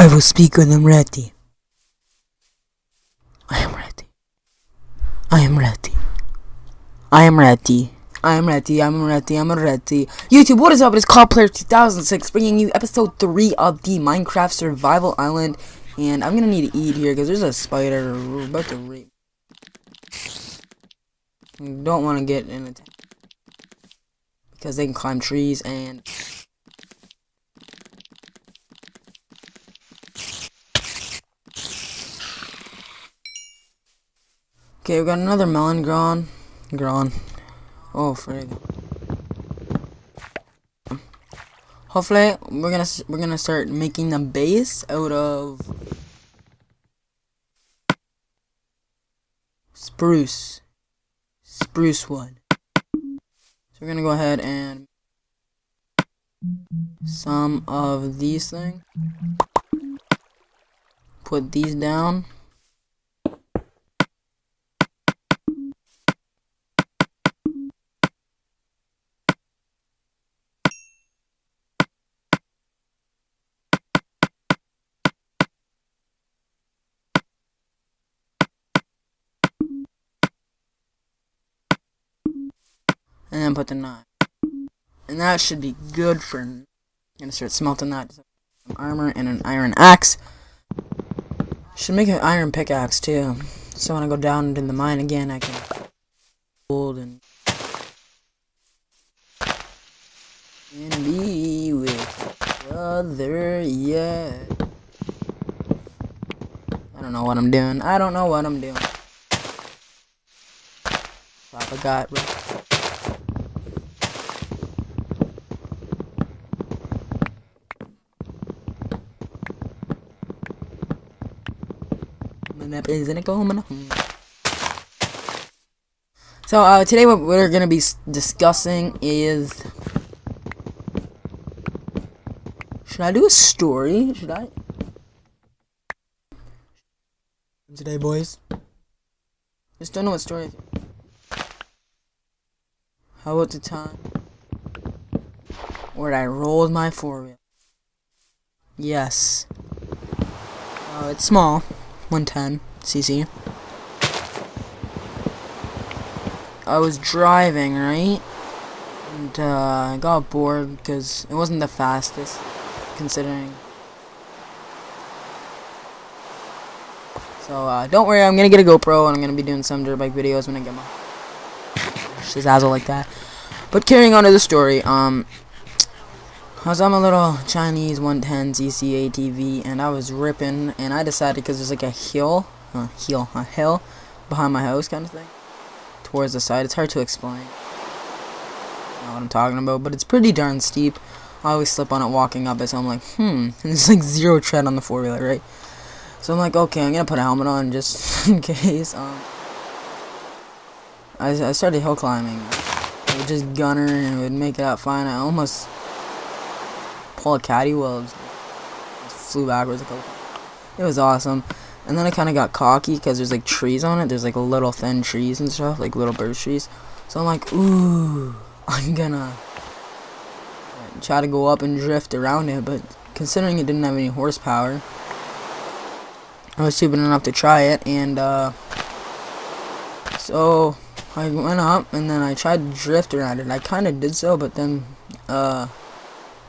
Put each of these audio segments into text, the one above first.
will speak when I'm ready. I am ready. I am ready. I am ready. I am ready. I'm ready. I'm ready. YouTube, what is up? It's CODplayer 2006 bringing you episode 3 of the Minecraft Survival Island. And I'm gonna need to eat here because there's a spider about to rape. Don't want to get in it because they can climb trees and. Okay, we got another melon grown. Oh, frig. Hopefully, we're gonna start making the base out of spruce wood. So we're gonna go ahead and some of these things. Put these down. And then put the knife. And that should be good for. I'm gonna start smelting that. Some armor and an iron axe. Should make an iron pickaxe too. So when I go down into the mine again, I can hold and be with brother. Yeah. I don't know what I'm doing. Papa got. So today what we're gonna be discussing is, should I do a story? Should I? Today, boys. Just don't know what story. How about the time where I rolled my 4-wheel? Yes. It's small. 110 cc. I was driving, right? And I got bored because it wasn't the fastest, considering. So don't worry, I'm gonna get a GoPro and I'm gonna be doing some dirt bike videos when I get my shizazzle like that. But carrying on to the story, I was on my little Chinese 110 cc ATV and I was ripping, and I decided, because there's like a hill behind my house kind of thing, towards the side. It's hard to explain. I don't know what I'm talking about, but it's pretty darn steep. I always slip on it walking up it, so I'm like, and there's like zero tread on the 4-wheeler, right? So I'm like, okay, I'm gonna put a helmet on just in case. I started hill climbing. I would just gunner and would make it out fine. I almost pulled a caddy wheel. Just flew backwards a couple times. It was awesome. And then I kind of got cocky because there's like trees on it. There's like little thin trees and stuff, like little birch trees. So I'm like, ooh, I'm gonna try to go up and drift around it. But considering it didn't have any horsepower, I was stupid enough to try it. And so I went up and then I tried to drift around it. I kind of did so, but then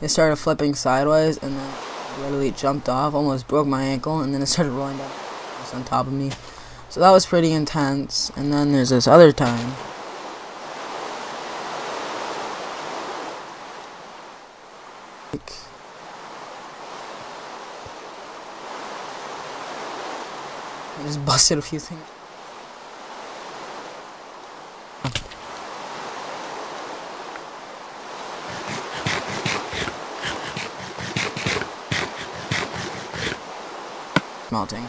it started flipping sideways, and then literally jumped off, almost broke my ankle, and then it started rolling down on top of me. So that was pretty intense. And then there's this other time. I just busted a few things. Melting.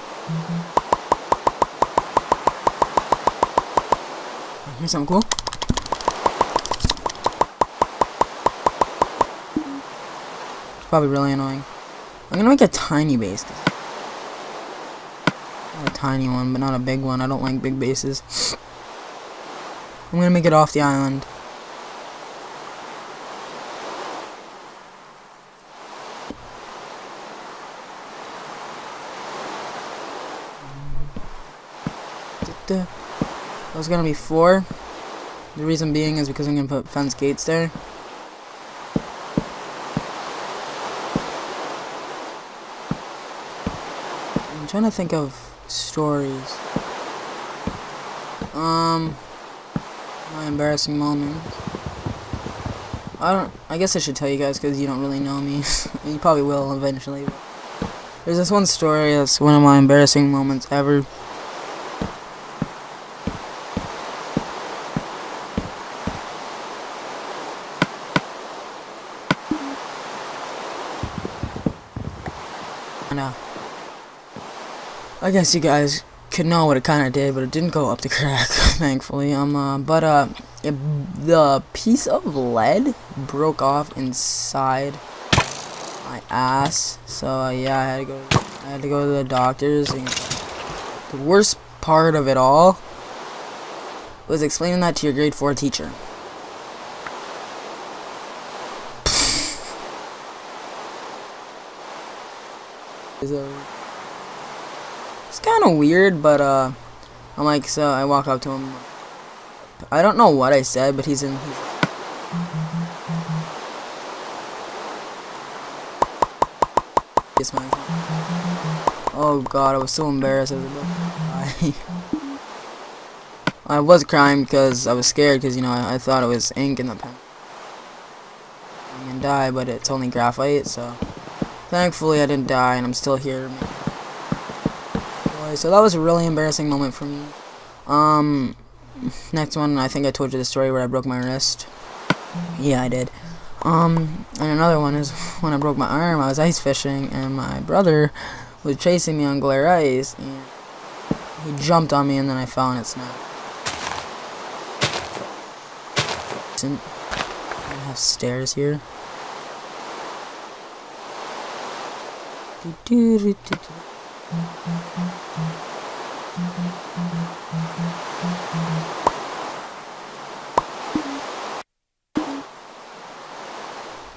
Here's something cool. It's probably really annoying. I'm gonna make a tiny base. Not a tiny one, but not a big one. I don't like big bases. I'm gonna make it off the island. It was gonna be 4. The reason being is because I'm gonna put fence gates there. I'm trying to think of stories. My embarrassing moment. I guess I should tell you guys because you don't really know me. You probably will eventually. But there's this one story that's one of my embarrassing moments ever. I guess you guys could know what it kind of did, but it didn't go up the crack, thankfully. The piece of lead broke off inside my ass. So yeah, I had to go to the doctors. And the worst part of it all was explaining that to your grade 4 teacher. It's kind of weird, but I'm like, so I walk up to him. I don't know what I said, but he's oh god, I was so embarrassed. I was crying because I was scared because, you know, I thought it was ink in the pen. I'm gonna die, but it's only graphite, so thankfully I didn't die and I'm still here. So that was a really embarrassing moment for me. Next one, I think I told you the story where I broke my wrist. Yeah, I did. And another one is when I broke my arm. I was ice fishing and my brother was chasing me on glare ice. And he jumped on me and then I fell and it snapped. I have stairs here.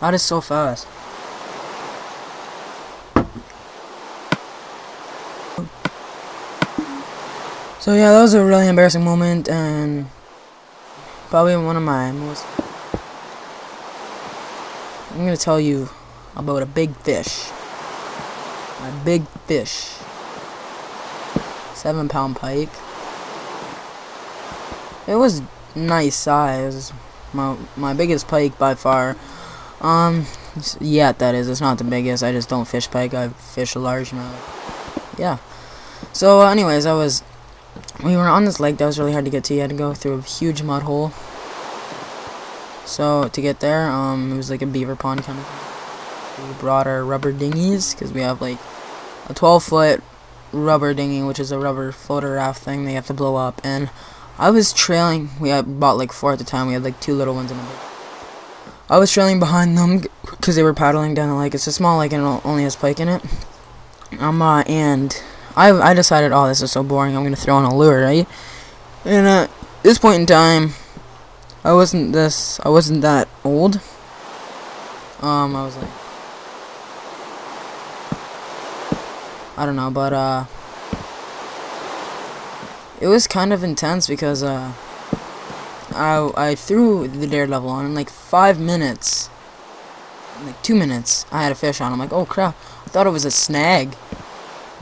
That is so fast. So yeah, that was a really embarrassing moment and probably one of my most... I'm gonna tell you about a big fish. My big fish. 7-pound pike. It was nice size. My biggest pike by far. Yeah, that is. It's not the biggest. I just don't fish pike. I fish a large amount. Yeah. So, anyways, we were on this lake that was really hard to get to. You had to go through a huge mud hole. So to get there, it was like a beaver pond kind of thing. We brought our rubber dinghies because we have like a 12-foot rubber dinghy, which is a rubber floater raft thing they have to blow up. And I was trailing. We had bought like 4 at the time. We had like 2 little ones in a big. I was trailing behind them because they were paddling down the lake. It's a small lake and it only has pike in it. And I decided, oh, this is so boring. I'm gonna throw in a lure, right? And at this point in time, I wasn't that old. I was like, I don't know, but it was kind of intense because I threw the daredevil on in like 5 minutes, like 2 minutes. I had a fish on. I'm like, oh crap! I thought it was a snag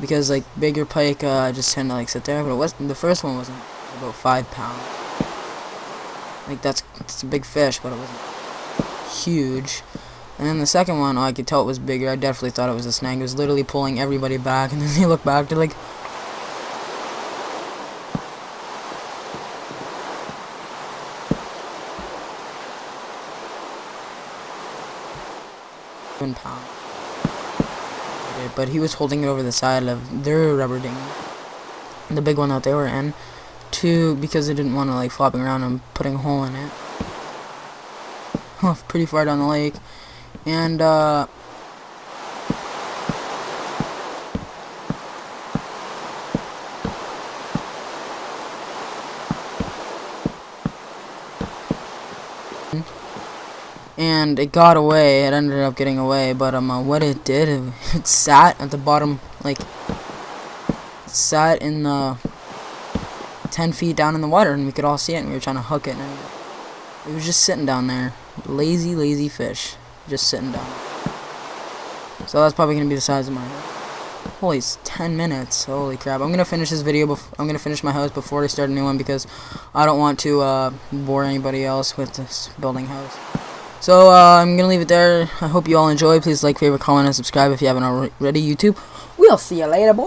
because like bigger pike just tend to like sit there, but it wasn't. The first one wasn't about 5 pounds. Like it's a big fish, but it wasn't huge. And then the second one, I could tell it was bigger. I definitely thought it was a snag. It was literally pulling everybody back, and then they look back, they're like, £1. But he was holding it over the side of their rubber dinghy, the big one that they were in, because they didn't want to like flopping around and putting a hole in it. Pretty far down the lake, and it got away. It ended up getting away, but what it did, it sat at the bottom, like it sat in the 10 feet down in the water, and we could all see it, and we were trying to hook it, and it was just sitting down there. Lazy fish. Just sitting down. So that's probably going to be the size of my head. Holy, it's 10 minutes. Holy crap. I'm going to finish this video. I'm going to finish my house before I start a new one, because I don't want to bore anybody else with this building house. So I'm going to leave it there. I hope you all enjoy. Please like, favorite, comment, and subscribe if you haven't already. YouTube. We'll see you later, boys.